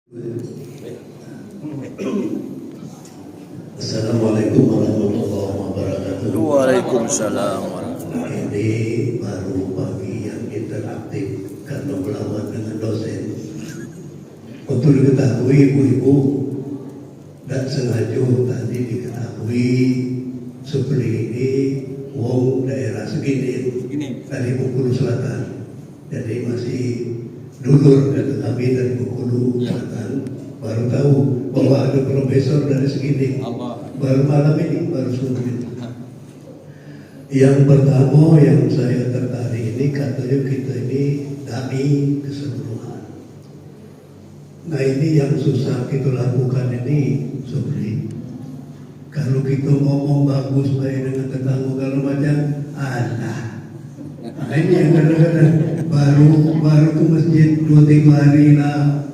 Assalamualaikum warahmatullahi wabarakatuh. Waalaikumsalam warahmatullahi. Ini baru pagi yang interaktif karena berlawan dengan dosen. Untuk diketahui ibu-ibu dan sengaja tadi diketahui seperti ini wong daerah segini dari Bengkulu Selatan. Jadi masih dulur kata kami dari Bengkulu Selatan. Baru tahu bahwa ada profesor dari segini. Baru malam ini, baru sore. Yang pertama yang saya tertarik ini katanya kita ini dai keseluruhan. Nah ini yang susah kita lakukan ini seperti kalau kita ngomong bagus baik dengan tetangga kalau macam alah. Nah ini yang kadang-kadang baru ke masjid 2-3 hari lah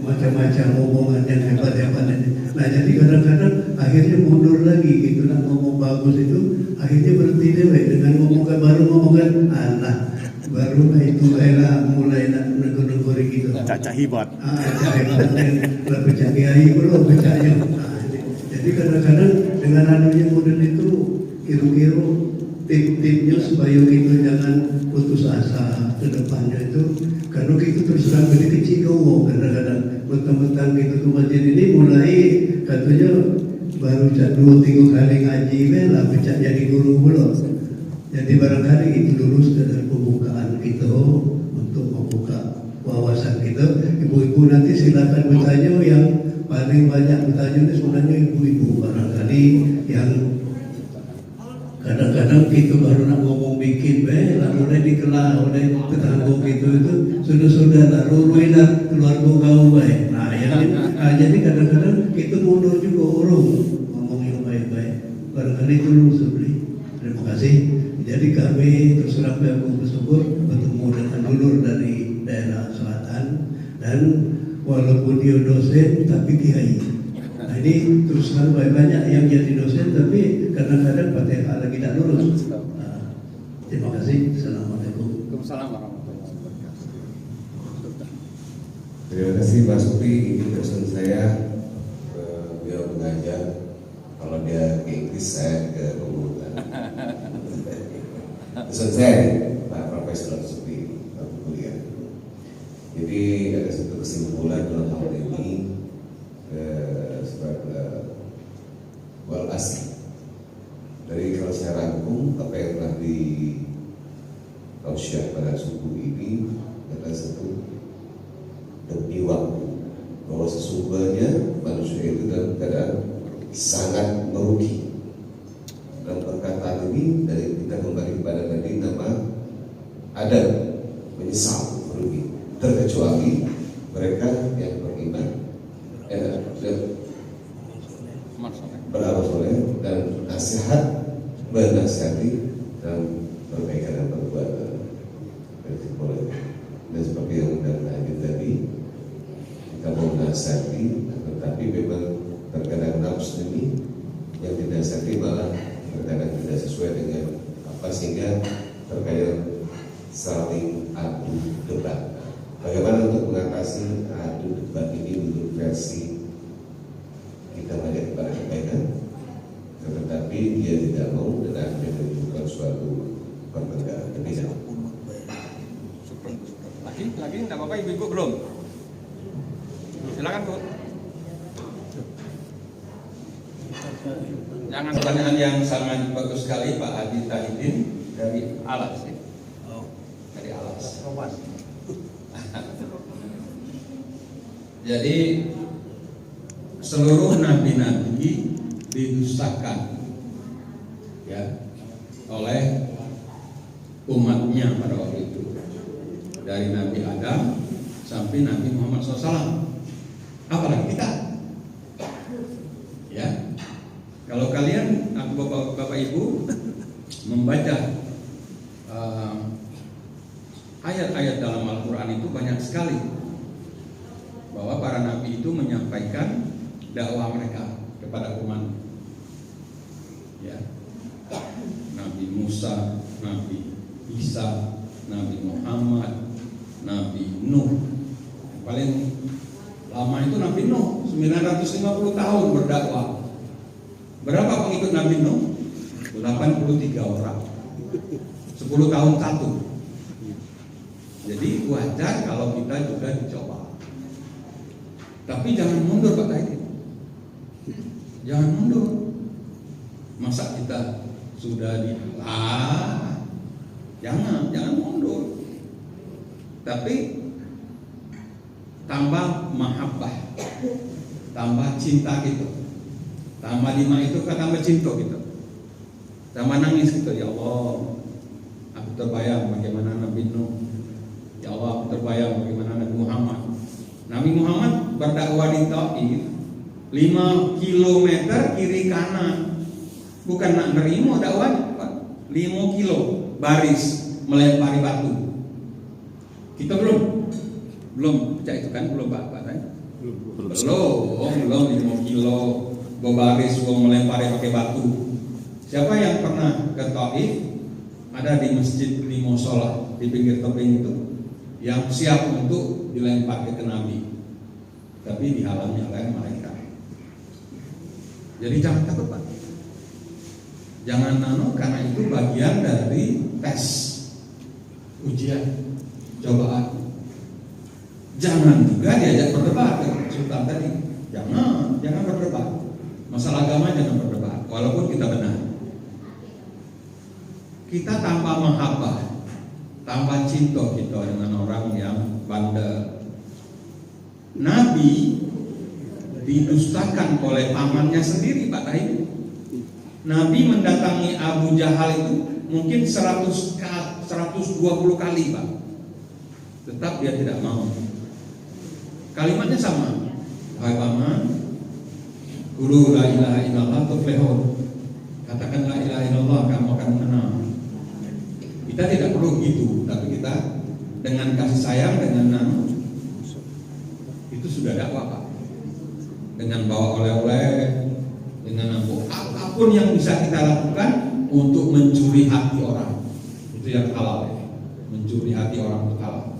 macam-macam omongan yang hebat-hebat. Nah jadi kadang-kadang akhirnya mundur lagi gitu nak ngomong bagus itu akhirnya berhenti dewek dengan ngomongkan alah baru itu mulai nak negur-negur gitu. Caca hibat. Caca hebat dan pecah kiai belum pecahnya. Jadi kadang-kadang dengan adanya model itu kira-kira tip-tipnya supaya kita jangan putus asa ke depannya itu karena kita terus terang dari kecil kadang-kadang mentang-mentang kita ke masjid ini mulai katanya baru 2-3 kali ngaji lah pecah jadi guru belum. Jadi barangkali itu lulus dari pembukaan kita untuk membuka wawasan kita. Ibu-ibu nanti silakan bertanya, yang paling banyak bertanya ini sebenarnya ibu-ibu barangkali yang kadang-kadang kita baru nak ngomong bikin lah mulai dikelah oleh tetangga kita itu sudah lah rurui lah keluarga kau baik. Jadi kadang-kadang kita mundur juga orang ngomong yang baik-baik. Barangkali itu dulu sebeli. Terima kasih. Jadi kami terus terang bersyukur bertemu dengan dulur dari daerah selatan dan walaupun dia dosen tapi kiai. Nah ini terus terang banyak yang jadi dosen tapi kadang-kadang Fatihah lagi tak lurus. Terima kasih. Assalamualaikum. Waalaikumsalam warahmatullahi wabarakatuh. Terima kasih Pak Supri. Ini dosen saya, beliau mengajar. Kalau dia ke Inggris, saya ke Pemulutan. Dosen saya, Pak Profesor Supri, Pak Kuliah. Jadi ada satu kesimpulan dalam hal ini sebagai wal asli. Dari kalau saya rangkum apa yang telah ditausiah pada subuh ini adalah satu demi waktu bahwa sesungguhnya manusia itu dalam keadaan sangat merugi. Dalam perkataan ini dari kita kembali kepada tadi nama Adam menyesal merugi, terkecuali mereka yang beriman beramal soleh dan nasihat bernasihati dalam perbaikan dan perbuatan. Dan seperti yang sudah lanjut tadi, kita mau menasihati, tetapi memang terkadang nafsu ini yang dinasihati malah terkadang tidak sesuai dengan apa sehingga terkadang saling adu debat. Bagaimana untuk mengatasi adu debat ini menurut versi kita banyak kepada kebaikan, tetapi dia tidak mau dan akhirnya menunjukkan suatu perbedaan. Lagi tidak apa-apa, ibu-ibu belum? Silakan Bu. Jangan pertanyaan yang sangat bagus sekali Pak Hadi Tahidin dari Alas. Dari Alas. Jadi seluruh nabi-nabi didustakan ya oleh umatnya pada waktu itu, dari Nabi Adam sampai Nabi Muhammad SAW, apalagi kita ya. Kalau kalian bapak ibu membaca ayat-ayat dalam Al-Quran itu banyak sekali bahwa para nabi itu menyampaikan dakwah mereka kepada umat ya. Nabi Musa, Nabi Isa, Nabi Muhammad, Nabi Nuh, paling Lama itu Nabi Nuh 950 tahun berdakwah. Berapa pengikut Nabi Nuh? 83 orang. 10 tahun satu. Jadi wajar kalau kita juga dicoba. Tapi jangan mundur Pak Taidi. Jangan mundur. Masa kita sudah jangan mundur. Tapi tambah mahabbah, tambah cinta gitu. Tambah 5 itu kan tambah cinta gitu. Tambah nangis gitu, ya Allah, aku terbayang bagaimana Nabi Nuh. Ya Allah, aku terbayang bagaimana Nabi Muhammad. Nabi Muhammad berdakwah di Taif 5 kilometer kiri kanan. Bukan nak nerima dakwahnya, Pak. 5 kilo baris melempari batu. Kita belum baca itu kan, belum Pak belum 5 kilo berbaris melempari pakai batu. Siapa yang pernah ke Taif, ada di masjid, di musola di pinggir tebing itu yang siap untuk dilempar ke Nabi, tapi dihalangi oleh malaikat. Jadi jangan takut Pak, jangan karena itu bagian dari tes, ujian, cobaan. Jangan juga diajak berdebat, Sultan tadi. Jangan berdebat. Masalah agama jangan berdebat, walaupun kita benar. Kita tanpa mahabbah, tanpa cinta kita dengan orang yang bandel. Nabi didustakan oleh pamannya sendiri, Pak Taib. Nabi mendatangi Abu Jahal itu mungkin 120 kali, Pak. Tetap dia tidak mau. Kalimatnya sama. Wahai paman, qulu la ilaha illallah tuflihun. Katakan la ilaha illallah, kamu akan menang. Kita tidak perlu gitu, tapi kita dengan kasih sayang, dengan itu sudah dakwah Pak. Dengan bawa oleh-oleh, dengan apapun yang bisa kita lakukan untuk mencuri hati orang, itu yang halal. Mencuri hati orang itu halal.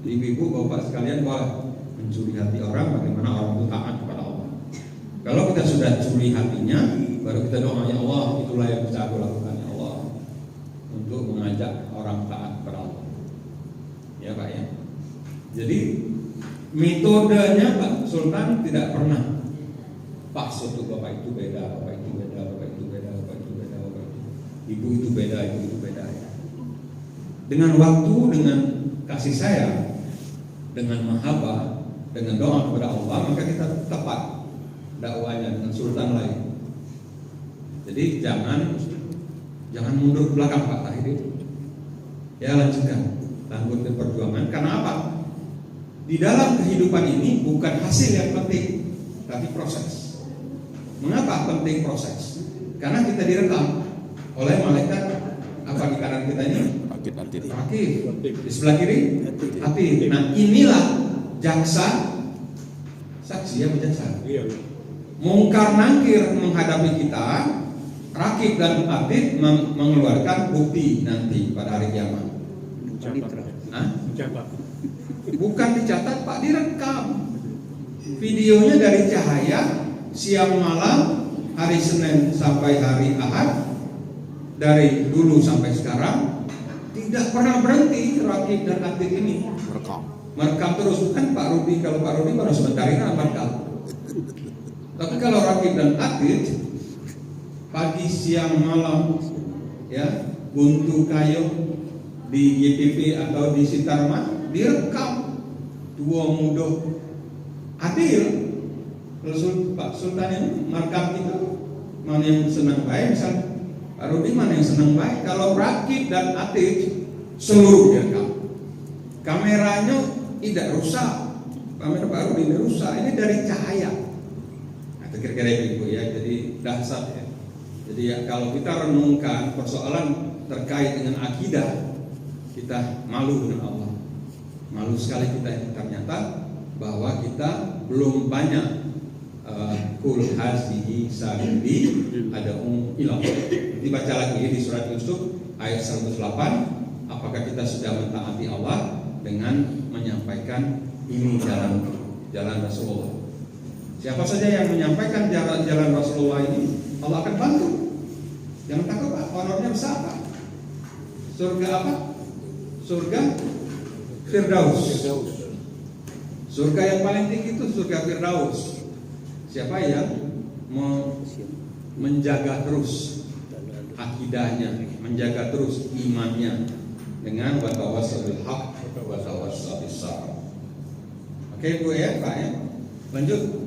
Ibu-ibu, bapak sekalian, boleh mencuri hati orang, bagaimana orang itu taat kepada Allah. Kalau kita sudah curi hatinya, baru kita doa, ya Allah, itulah yang bisa aku lakukan, ya Allah, untuk mengajak orang taat kepada Allah. Ya Pak ya. Jadi metodenya Pak Sultan tidak pernah pas untuk bapak itu beda, bapak itu beda, bapak itu beda, bapak itu beda, bapak itu, ibu itu beda, ibu itu beda. Ya. Dengan waktu, dengan kasih sayang, dengan mahabbah, dengan doa kepada Allah, maka kita tepat dakwahnya dengan sultan lain. Jadi jangan mundur ke belakang Pak Tahir. Ya lanjutkan perjuangan. Karena apa? Di dalam kehidupan ini bukan hasil yang penting, tapi proses. Mengapa penting proses? Karena kita direkam oleh malaikat apa di kanan kita ini? Rakib. Di sebelah kiri Atid. Nah inilah jaksa, saksi ya jaksa. Mungkar nangkir menghadapi kita, Rakib dan Atid mengeluarkan bukti nanti pada hari kiamat. Bukan dicatat Pak, direkam. Videonya dari cahaya siang malam, hari Senin sampai hari Ahad, dari dulu sampai sekarang tidak pernah berhenti Rakib dan Atid ini. Merekam terus kan Pak Rudi, kalau Pak Rudi baru sebentar ini merekam. Tapi kalau Rakib dan Atid pagi siang malam ya, buntu kayu di YPP atau di Sitarma direkam dua mudah adil. Kalau Pak Sultan ini merekam kita, mana yang senang baik, misal Pak Rudi mana yang senang baik. Kalau Rakib dan Atid seluruh direkam, kameranya tidak rusak, kamera Pak Rudi tidak rusak, ini dari cahaya. Nah, itu kira-kira itu ya, jadi dasar ya. Jadi ya, kalau kita renungkan persoalan terkait dengan akidah, kita malu dengan Allah. Malu sekali kita ini ternyata bahwa kita belum banyak kul hazihi sabili ad'u ila Allah. Dibaca lagi di surat Yusuf ayat 108, apakah kita sudah mentaati Allah dengan menyampaikan ini jalan. jalan Rasulullah. Siapa saja yang menyampaikan jalan Rasulullah ini, Allah akan bantu. Jangan takut Pak, honornya besar Pak. Surga apa? Surga Firdaus. Surga yang paling tinggi itu surga Firdaus. Siapa yang menjaga terus akidahnya, menjaga terus imannya dengan watawassabil haq watawassabil sabr. Oke Bu ya, Pak ya. Lanjut.